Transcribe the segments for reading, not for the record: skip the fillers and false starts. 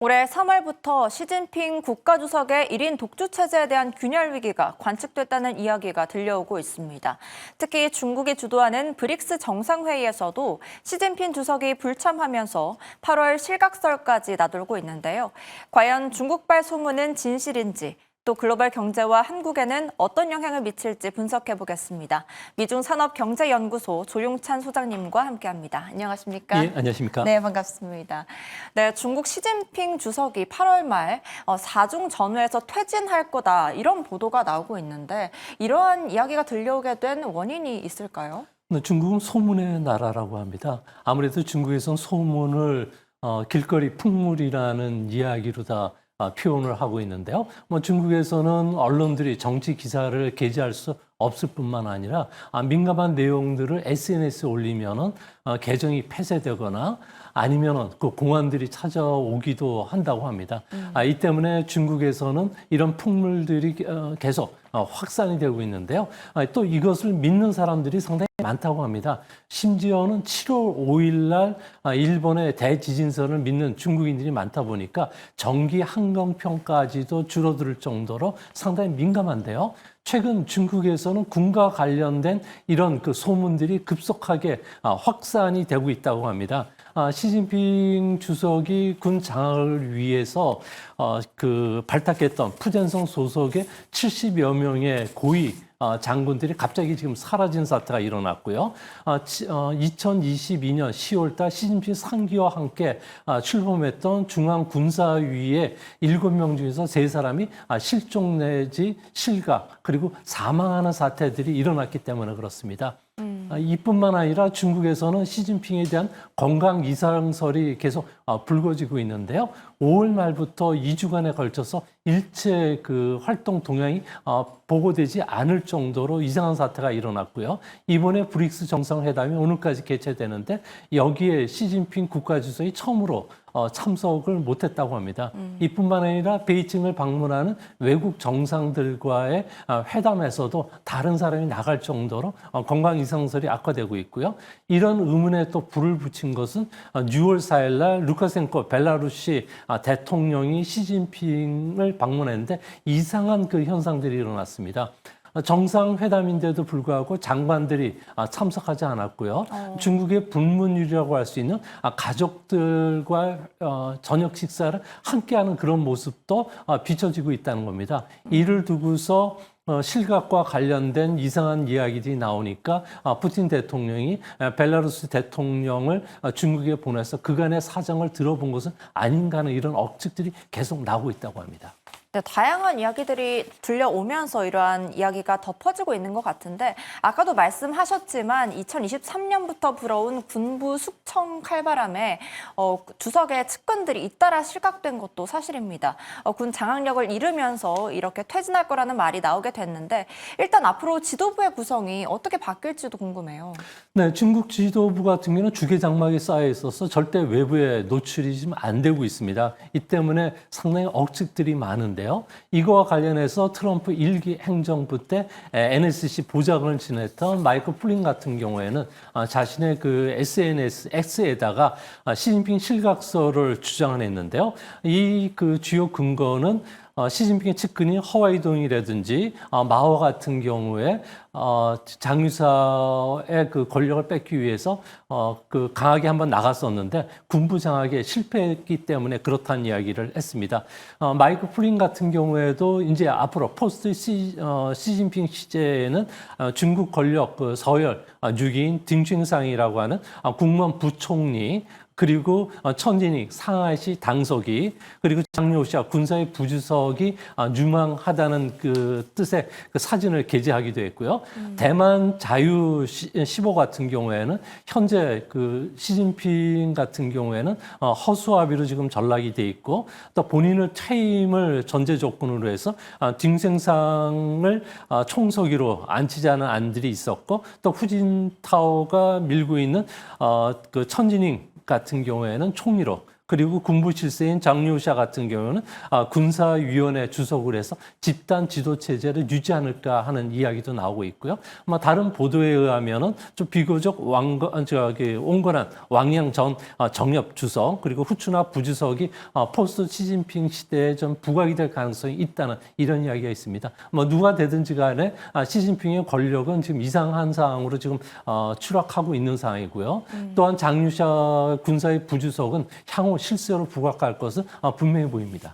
올해 3월부터 시진핑 국가주석의 1인 독주 체제에 대한 균열 위기가 관측됐다는 이야기가 들려오고 있습니다. 특히 중국이 주도하는 브릭스 정상회의에서도 시진핑 주석이 불참하면서 8월 실각설까지 나돌고 있는데요. 과연 중국발 소문은 진실인지, 또 글로벌 경제와 한국에는 어떤 영향을 미칠지 분석해 보겠습니다. 미중산업경제연구소 조용찬 소장님과 함께합니다. 안녕하십니까? 예, 안녕하십니까? 네, 반갑습니다. 네, 중국 시진핑 주석이 8월 말 4중 전후에서 퇴진할 거다 이런 보도가 나오고 있는데 이러한 이야기가 들려오게 된 원인이 있을까요? 중국은 소문의 나라라고 합니다. 아무래도 중국에선 소문을 길거리 풍물이라는 이야기로 다 표현을 하고 있는데요. 중국에서는 언론들이 정치 기사를 게재할 수 없을 뿐만 아니라 민감한 내용들을 SNS에 올리면은 계정이 폐쇄되거나 아니면은 그 공안들이 찾아오기도 한다고 합니다. 이 때문에 중국에서는 이런 풍물들이 계속 확산이 되고 있는데요. 또 이것을 믿는 사람들이 상당히 많다고 합니다. 심지어는 7월 5일 날 일본의 대지진설을 믿는 중국인들이 많다 보니까 정기 항공편까지도 줄어들 정도로 상당히 민감한데요. 최근 중국에서는 군과 관련된 이런 그 소문들이 급속하게 확산이 되고 있다고 합니다. 시진핑 주석이 군 장악을 위해서 발탁했던 푸젠성 소속의 70여 명의 고위 장군들이 갑자기 지금 사라진 사태가 일어났고요. 2022년 10월 달 시진핑 상기와 함께 출범했던 중앙군사위의 7명 중에서 3사람이 실종 내지 실각 그리고 사망하는 사태들이 일어났기 때문에 그렇습니다. 이뿐만 아니라 중국에서는 시진핑에 대한 건강 이상설이 계속 불거지고 있는데요. 5월 말부터 2주간에 걸쳐서 일체 그 활동 동향이 보고되지 않을 정도로 이상한 사태가 일어났고요. 이번에 브릭스 정상회담이 오늘까지 개최되는데 여기에 시진핑 국가주석이 처음으로 참석을 못했다고 합니다. 이뿐만 아니라 베이징을 방문하는 외국 정상들과의 회담에서도 다른 사람이 나갈 정도로 건강 이상설이 악화되고 있고요. 이런 의문에 또 불을 붙인 것은 6월 4일 날 루카센코 벨라루시 대통령이 시진핑을 방문했는데 이상한 그 현상들이 일어났습니다. 정상회담인데도 불구하고 장관들이 참석하지 않았고요. 중국의 불문율이라고 할 수 있는 가족들과 저녁 식사를 함께하는 그런 모습도 비춰지고 있다는 겁니다. 이를 두고서 실각과 관련된 이상한 이야기들이 나오니까 푸틴 대통령이 벨라루스 대통령을 중국에 보내서 그간의 사정을 들어본 것은 아닌가 하는 이런 억측들이 계속 나오고 있다고 합니다. 네, 다양한 이야기들이 들려오면서 이러한 이야기가 덮어지고 있는 것 같은데 아까도 말씀하셨지만 2023년부터 불어온 군부 숙청 칼바람에 주석의 측근들이 잇따라 실각된 것도 사실입니다. 군 장악력을 잃으면서 이렇게 퇴진할 거라는 말이 나오게 됐는데 일단 앞으로 지도부의 구성이 어떻게 바뀔지도 궁금해요. 네, 중국 지도부 같은 경우는 주계장막이 쌓여 있어서 절대 외부에 노출이 지금 안 되고 있습니다. 이 때문에 상당히 억측들이 많은데요. 이거와 관련해서 트럼프 1기 행정부 때 NSC 보좌관을 지냈던 마이클 플린 같은 경우에는 자신의 그 SNS X에다가 시진핑 실각설을 주장했는데요. 이 그 주요 근거는 시진핑의 측근이 허와이동이라든지 마오 같은 경우에 장유사의 그 권력을 뺏기 위해서 그 강하게 한번 나갔었는데 군부 장악에 실패했기 때문에 그렇다는 이야기를 했습니다. 마이크 플린 같은 경우에도 이제 앞으로 포스트 시진핑 시제에는 중국 권력 그 서열 6인 딩춘상이라고 하는 국무원 부총리 그리고 천진익 상하이시 당서기 그리고 장요시아 군사의 부주석이 유망하다는 그 뜻의 그 사진을 게재하기도 했고요. 대만 자유 15 같은 경우에는 현재 그 시진핑 같은 경우에는 허수아비로 지금 전락이 돼 있고 또 본인의 퇴임을 전제 조건으로 해서 딩생상을 총서기로 앉히자는 안들이 있었고 또 후진타오가 밀고 있는 그 천진익 같은 경우에는 총리로 그리고 군부 실세인 장류샤 같은 경우는 군사위원회 주석을 해서 집단 지도 체제를 유지 않을까 하는 이야기도 나오고 있고요. 다른 보도에 의하면은 좀 비교적 온건한 왕양 전 정엽 주석 그리고 후추나 부주석이 포스트 시진핑 시대에 좀 부각이 될 가능성이 있다는 이런 이야기가 있습니다. 누가 되든지 간에 시진핑의 권력은 지금 이상한 상황으로 지금 추락하고 있는 상황이고요. 또한 장류샤 군사의 부주석은 향후 실세로 부각할 것은 분명해 보입니다.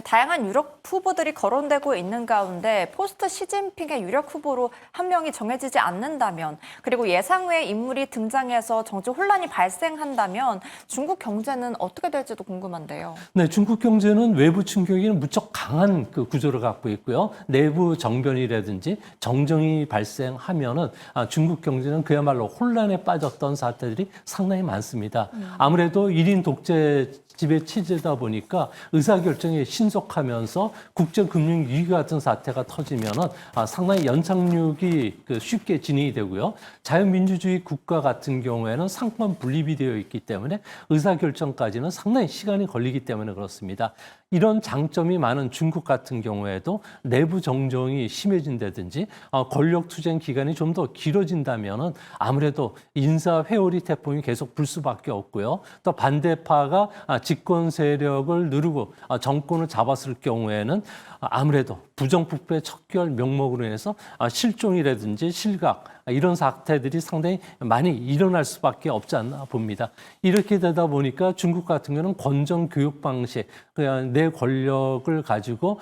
다양한 유력 후보들이 거론되고 있는 가운데 포스트 시진핑의 유력 후보로 한 명이 정해지지 않는다면 그리고 예상 외의 인물이 등장해서 정치 혼란이 발생한다면 중국 경제는 어떻게 될지도 궁금한데요. 네, 중국 경제는 외부 충격이 무척 강한 그 구조를 갖고 있고요. 내부 정변이라든지 정정이 발생하면은 중국 경제는 그야말로 혼란에 빠졌던 사태들이 상당히 많습니다. 아무래도 1인 독재 지배 체제다 보니까 의사결정이 신속하면서 국제금융 위기 같은 사태가 터지면은 상당히 연착륙이 쉽게 진행이 되고요. 자유민주주의 국가 같은 경우에는 상권 분립이 되어 있기 때문에 의사결정까지는 상당히 시간이 걸리기 때문에 그렇습니다. 이런 장점이 많은 중국 같은 경우에도 내부 정정이 심해진다든지 권력 투쟁 기간이 좀 더 길어진다면은 아무래도 인사 회오리 태풍이 계속 불 수밖에 없고요. 또 반대파가 집권 세력을 누르고 정권을 잡았을 경우에는 아무래도 부정부패 척결 명목으로 인해서 실종이라든지 실각 이런 사태들이 상당히 많이 일어날 수밖에 없지 않나 봅니다. 이렇게 되다 보니까 중국 같은 경우는 권정 교육 방식, 그냥 내 권력을 가지고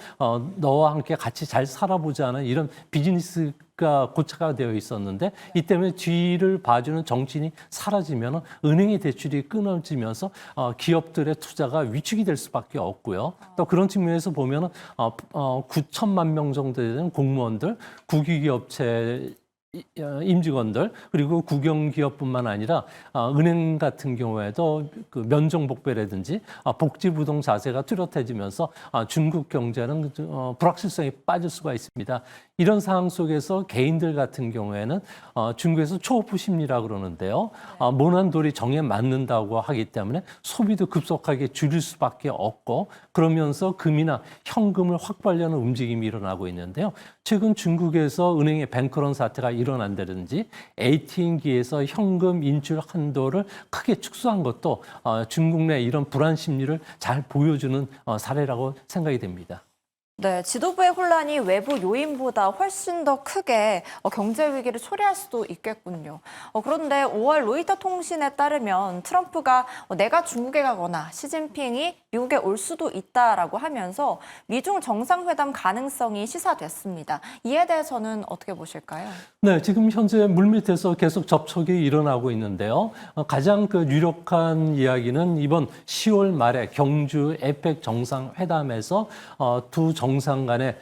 너와 함께 같이 잘 살아보자는 이런 비즈니스가 고착화가 되어 있었는데 이 때문에 뒤를 봐주는 정치인이 사라지면 은행의 대출이 끊어지면서 기업들의 투자가 위축이 될 수밖에 없고요. 또 그런 측면에서 보면 9천만 명 정도 되는 공무원들, 국유기업체 임직원들 그리고 국영기업뿐만 아니라 은행 같은 경우에도 그 면종복배라든지 복지부동 자세가 뚜렷해지면서 중국 경제는 불확실성이 빠질 수가 있습니다. 이런 상황 속에서 개인들 같은 경우에는 중국에서 초호프 심리라고 그러는데요. 모난 돌이 정에 맞는다고 하기 때문에 소비도 급속하게 줄일 수밖에 없고 그러면서 금이나 현금을 확보하려는 움직임이 일어나고 있는데요. 최근 중국에서 은행의 뱅크런 사태가 일어난다든지 ATM기에서 현금 인출 한도를 크게 축소한 것도 중국 내 이런 불안 심리를 잘 보여주는 사례라고 생각이 됩니다. 네, 지도부의 혼란이 외부 요인보다 훨씬 더 크게 경제 위기를 초래할 수도 있겠군요. 그런데 5월 로이터 통신에 따르면 트럼프가 내가 중국에 가거나 시진핑이 미국에 올 수도 있다라고 하면서 미중 정상회담 가능성이 시사됐습니다. 이에 대해서는 어떻게 보실까요? 네, 지금 현재 물밑에서 계속 접촉이 일어나고 있는데요. 가장 유력한 이야기는 이번 10월 말에 경주 에펙 정상회담에서 두 정상 간의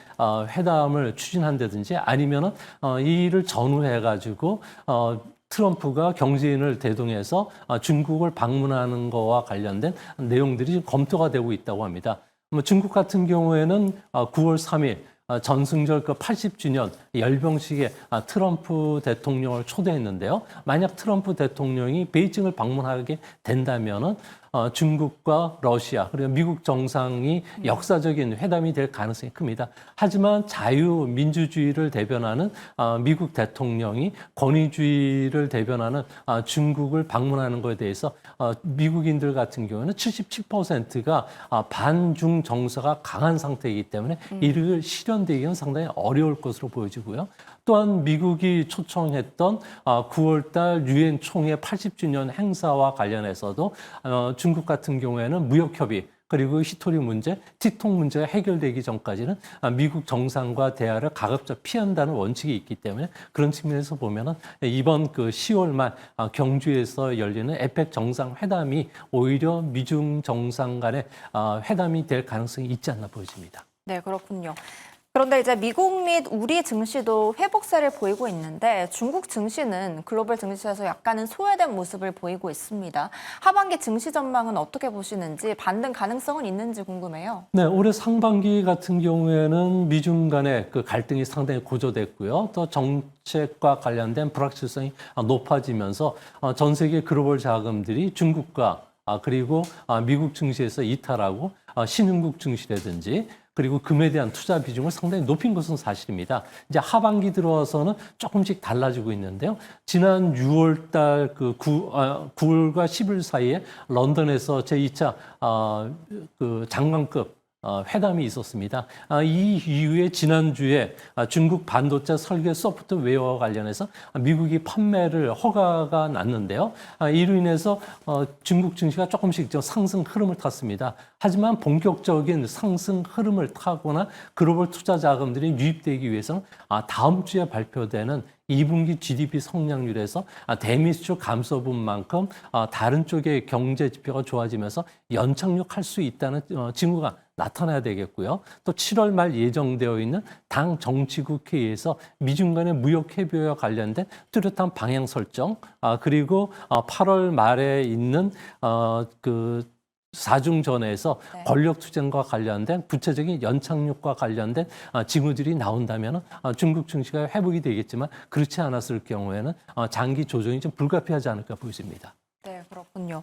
회담을 추진한다든지 아니면은 이 일을 전후해가지고 트럼프가 경제인을 대동해서 중국을 방문하는 거와 관련된 내용들이 검토가 되고 있다고 합니다. 중국 같은 경우에는 9월 3일 전승절 80주년 열병식에 트럼프 대통령을 초대했는데요. 만약 트럼프 대통령이 베이징을 방문하게 된다면은 중국과 러시아 그리고 미국 정상이 역사적인 회담이 될 가능성이 큽니다. 하지만 자유민주주의를 대변하는 미국 대통령이 권위주의를 대변하는 중국을 방문하는 것에 대해서 미국인들 같은 경우는 77%가 반중 정서가 강한 상태이기 때문에 이를 실현되기는 상당히 어려울 것으로 보여지고요. 또한 미국이 초청했던 9월달 유엔 총회 80주년 행사와 관련해서도 중국 같은 경우에는 무역협의 그리고 히토리 문제, 티통 문제가 해결되기 전까지는 미국 정상과 대화를 가급적 피한다는 원칙이 있기 때문에 그런 측면에서 보면은 이번 10월 말 경주에서 열리는 에펙 정상회담이 오히려 미중 정상 간의 회담이 될 가능성이 있지 않나 보여집니다. 네, 그렇군요. 그런데 이제 미국 및 우리 증시도 회복세를 보이고 있는데 중국 증시는 글로벌 증시에서 약간은 소외된 모습을 보이고 있습니다. 하반기 증시 전망은 어떻게 보시는지 반등 가능성은 있는지 궁금해요. 네, 올해 상반기 같은 경우에는 미중 간의 그 갈등이 상당히 고조됐고요. 또 정책과 관련된 불확실성이 높아지면서 전 세계 글로벌 자금들이 중국과 그리고 미국 증시에서 이탈하고 신흥국 증시라든지 그리고 금에 대한 투자 비중을 상당히 높인 것은 사실입니다. 이제 하반기 들어와서는 조금씩 달라지고 있는데요. 지난 6월 달 9월과 10일 사이에 런던에서 제2차 그 장관급 회담이 있었습니다. 이 이후에 지난주에 중국 반도체 설계 소프트웨어와 관련해서 미국이 판매를 허가가 났는데요. 이로 인해서 중국 증시가 조금씩 상승 흐름을 탔습니다. 하지만 본격적인 상승 흐름을 타거나 글로벌 투자 자금들이 유입되기 위해서는 다음 주에 발표되는 2분기 GDP 성장률에서 대미수출 감소분만큼 다른 쪽의 경제 지표가 좋아지면서 연착륙할 수 있다는 징후가 나타나야 되겠고요. 또 7월 말 예정되어 있는 당 정치국 회의에서 미중 간의 무역 협의와 관련된 뚜렷한 방향 설정, 그리고 8월 말에 있는 그 사중전에서 권력 투쟁과 관련된 구체적인 연착륙과 관련된 징후들이 나온다면 중국 증시가 회복이 되겠지만 그렇지 않았을 경우에는 장기 조정이 좀 불가피하지 않을까 보입니다. 네, 그렇군요.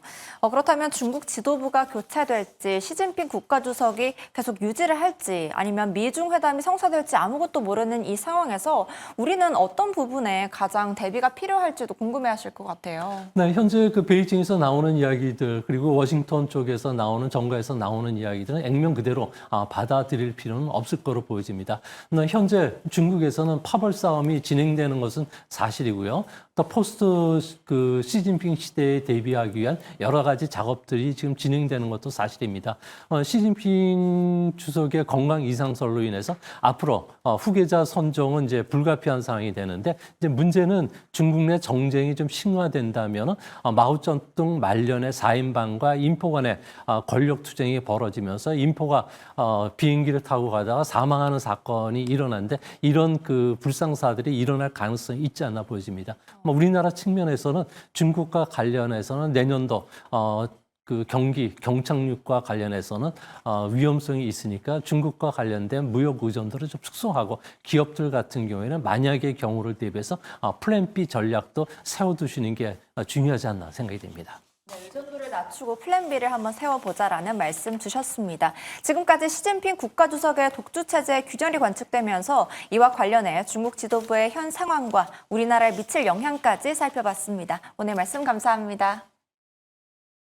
그렇다면 중국 지도부가 교체될지 시진핑 국가주석이 계속 유지를 할지 아니면 미중 회담이 성사될지 아무것도 모르는 이 상황에서 우리는 어떤 부분에 가장 대비가 필요할지도 궁금해하실 것 같아요. 네, 현재 그 베이징에서 나오는 이야기들 그리고 워싱턴 쪽에서 나오는 정가에서 나오는 이야기들은 액면 그대로 받아들일 필요는 없을 거로 보여집니다. 현재 중국에서는 파벌 싸움이 진행되는 것은 사실이고요. 또 포스트 그 시진핑 시대에 대비하기 위한 여러 가지 작업들이 지금 진행되는 것도 사실입니다. 시진핑 주석의 건강 이상설로 인해서 앞으로 후계자 선정은 이제 불가피한 상황이 되는데 이제 문제는 중국 내 정쟁이 좀 심화된다면 마오쩌둥 말년의 4인방과 인포 간의 권력 투쟁이 벌어지면서 인포가 비행기를 타고 가다가 사망하는 사건이 일어났는데 이런 그 불상사들이 일어날 가능성이 있지 않나 보여집니다. 우리나라 측면에서는 중국과 관련해서는 내년도 그 경착륙과 관련해서는 위험성이 있으니까 중국과 관련된 무역 의존도를 좀 축소하고 기업들 같은 경우에는 만약의 경우를 대비해서 플랜 B 전략도 세워두시는 게 중요하지 않나 생각이 됩니다. 네, 의존도를 낮추고 플랜 B를 한번 세워보자라는 말씀 주셨습니다. 지금까지 시진핑 국가주석의 독주체제 균열이 관측되면서 이와 관련해 중국 지도부의 현 상황과 우리나라에 미칠 영향까지 살펴봤습니다. 오늘 말씀 감사합니다.